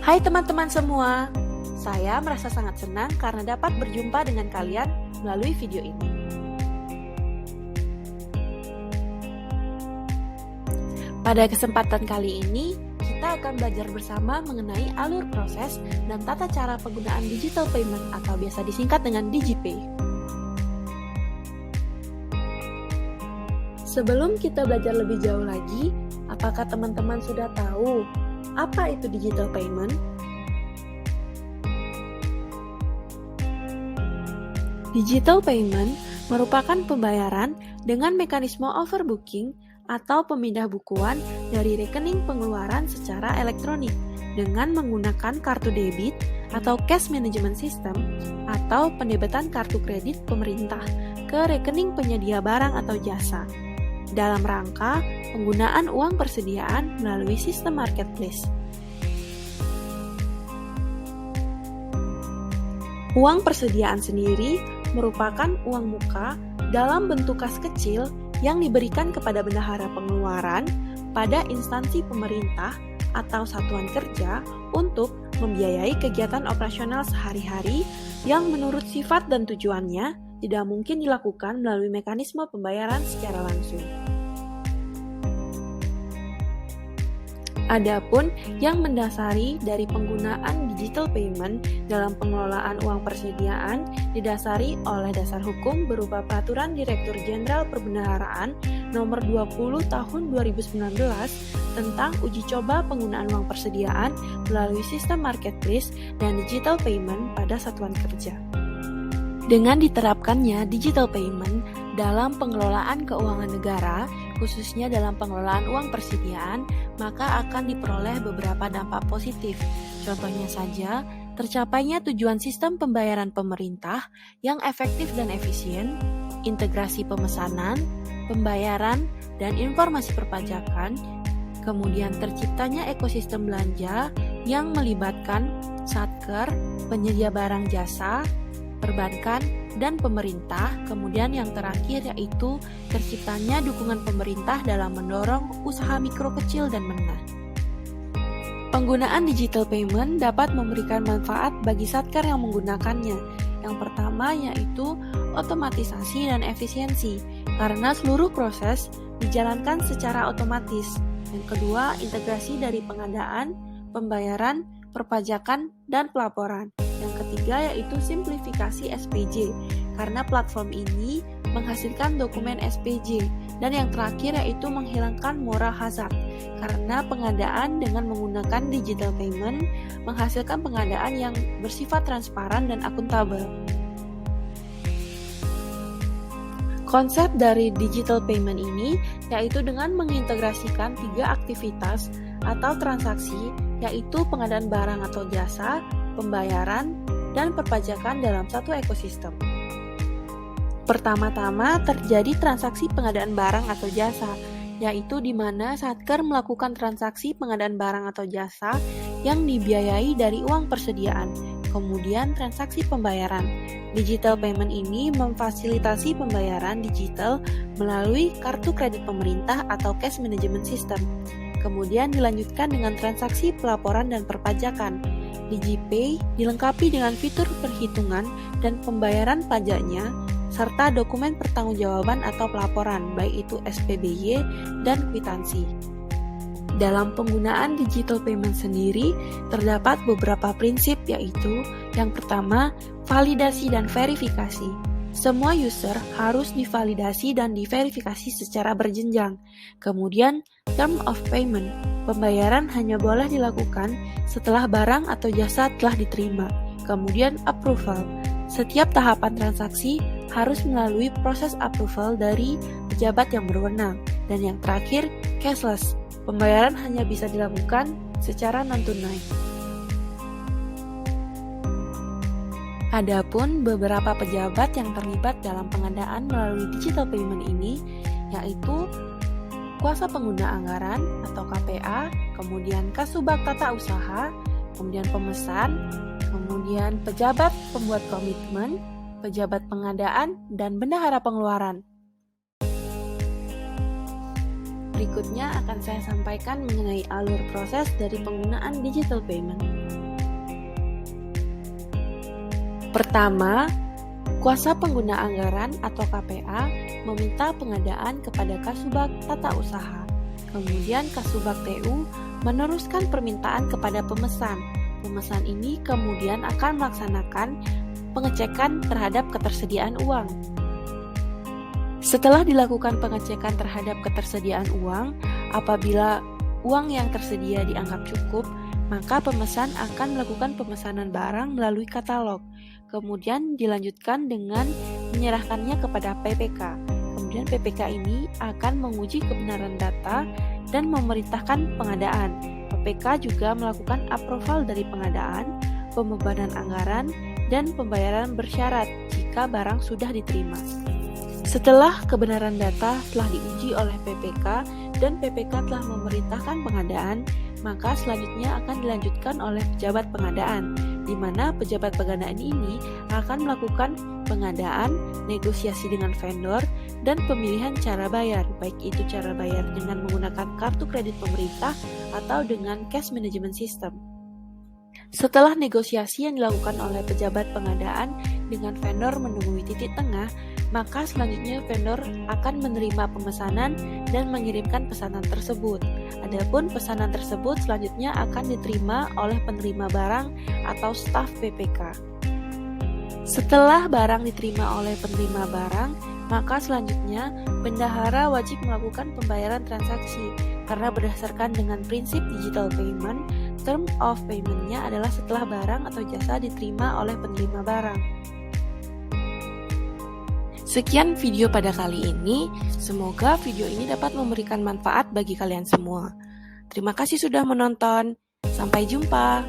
Hai teman-teman semua, saya merasa sangat senang karena dapat berjumpa dengan kalian melalui video ini. Pada kesempatan kali ini, kita akan belajar bersama mengenai alur proses dan tata cara penggunaan digital payment atau biasa disingkat dengan DigiPay. Sebelum kita belajar lebih jauh lagi, apakah teman-teman sudah tahu apa itu digital payment? Digital payment merupakan pembayaran dengan mekanisme overbooking atau pemindah bukuan dari rekening pengeluaran secara elektronik dengan menggunakan kartu debit atau cash management system atau pendebetan kartu kredit pemerintah ke rekening penyedia barang atau jasa dalam rangka penggunaan uang persediaan melalui sistem marketplace. Uang persediaan sendiri merupakan uang muka dalam bentuk kas kecil yang diberikan kepada bendahara pengeluaran pada instansi pemerintah atau satuan kerja untuk membiayai kegiatan operasional sehari-hari yang menurut sifat dan tujuannya tidak mungkin dilakukan melalui mekanisme pembayaran secara langsung. Adapun yang mendasari dari penggunaan digital payment dalam pengelolaan uang persediaan didasari oleh dasar hukum berupa Peraturan Direktur Jenderal Perbendaharaan Nomor 20 Tahun 2019 tentang uji coba penggunaan uang persediaan melalui sistem marketplace dan digital payment pada satuan kerja. Dengan diterapkannya digital payment dalam pengelolaan keuangan negara, khususnya dalam pengelolaan uang persediaan, maka akan diperoleh beberapa dampak positif. Contohnya saja, tercapainya tujuan sistem pembayaran pemerintah yang efektif dan efisien, integrasi pemesanan, pembayaran, dan informasi perpajakan, kemudian terciptanya ekosistem belanja yang melibatkan satker, penyedia barang jasa, perbankan, dan pemerintah. Kemudian yang terakhir yaitu terciptanya dukungan pemerintah dalam mendorong usaha mikro kecil dan menengah. Penggunaan digital payment dapat memberikan manfaat bagi satker yang menggunakannya. Yang pertama yaitu otomatisasi dan efisiensi, karena seluruh proses dijalankan secara otomatis. Yang kedua, integrasi dari pengadaan, pembayaran, perpajakan, dan pelaporan. Yang ketiga yaitu simplifikasi SPJ, karena platform ini menghasilkan dokumen SPJ. Dan yang terakhir yaitu menghilangkan moral hazard, karena pengadaan dengan menggunakan digital payment menghasilkan pengadaan yang bersifat transparan dan akuntabel. Konsep dari digital payment ini yaitu dengan mengintegrasikan 3 aktivitas atau transaksi, yaitu pengadaan barang atau jasa, pembayaran, dan perpajakan dalam satu ekosistem. Pertama-tama terjadi transaksi pengadaan barang atau jasa, yaitu di mana satker melakukan transaksi pengadaan barang atau jasa yang dibiayai dari uang persediaan. Kemudian transaksi pembayaran. Digital payment ini memfasilitasi pembayaran digital melalui kartu kredit pemerintah atau cash management system. Kemudian dilanjutkan dengan transaksi pelaporan dan perpajakan. DigiPay dilengkapi dengan fitur perhitungan dan pembayaran pajaknya, serta dokumen pertanggungjawaban atau pelaporan, baik itu SPBY dan kwitansi. Dalam penggunaan digital payment sendiri, terdapat beberapa prinsip, yaitu yang pertama, validasi dan verifikasi. Semua user harus divalidasi dan diverifikasi secara berjenjang. Kemudian, term of payment. Pembayaran hanya boleh dilakukan setelah barang atau jasa telah diterima. Kemudian, approval. Setiap tahapan transaksi harus melalui proses approval dari pejabat yang berwenang. Dan yang terakhir, cashless. Pembayaran hanya bisa dilakukan secara non-tunai. Adapun beberapa pejabat yang terlibat dalam pengadaan melalui digital payment ini, yaitu kuasa pengguna anggaran atau KPA, kemudian Kasubag Tata Usaha, kemudian pemesan, kemudian pejabat pembuat komitmen, pejabat pengadaan, dan bendahara pengeluaran. Berikutnya akan saya sampaikan mengenai alur proses dari penggunaan digital payment. Pertama, kuasa pengguna anggaran atau KPA meminta pengadaan kepada Kasubag Tata Usaha. Kemudian Kasubag TU meneruskan permintaan kepada pemesan. Pemesan ini kemudian akan melaksanakan pengecekan terhadap ketersediaan uang. Setelah dilakukan pengecekan terhadap ketersediaan uang, apabila uang yang tersedia dianggap cukup, maka pemesan akan melakukan pemesanan barang melalui katalog. Kemudian dilanjutkan dengan menyerahkannya kepada PPK. Kemudian PPK ini akan menguji kebenaran data dan memerintahkan pengadaan. PPK juga melakukan approval dari pengadaan, pembebanan anggaran, dan pembayaran bersyarat jika barang sudah diterima. Setelah kebenaran data telah diuji oleh PPK dan PPK telah memerintahkan pengadaan, maka selanjutnya akan dilanjutkan oleh pejabat pengadaan, di mana pejabat pengadaan ini akan melakukan pengadaan, negosiasi dengan vendor, dan pemilihan cara bayar, baik itu cara bayar dengan menggunakan kartu kredit pemerintah atau dengan cash management system. Setelah negosiasi yang dilakukan oleh pejabat pengadaan dengan vendor menemui titik tengah, maka selanjutnya vendor akan menerima pemesanan dan mengirimkan pesanan tersebut. Adapun pesanan tersebut selanjutnya akan diterima oleh penerima barang atau staf PPK. Setelah barang diterima oleh penerima barang, maka selanjutnya bendahara wajib melakukan pembayaran transaksi karena berdasarkan dengan prinsip digital payment, term of payment-nya adalah setelah barang atau jasa diterima oleh penerima barang. Sekian video pada kali ini, semoga video ini dapat memberikan manfaat bagi kalian semua. Terima kasih sudah menonton, sampai jumpa.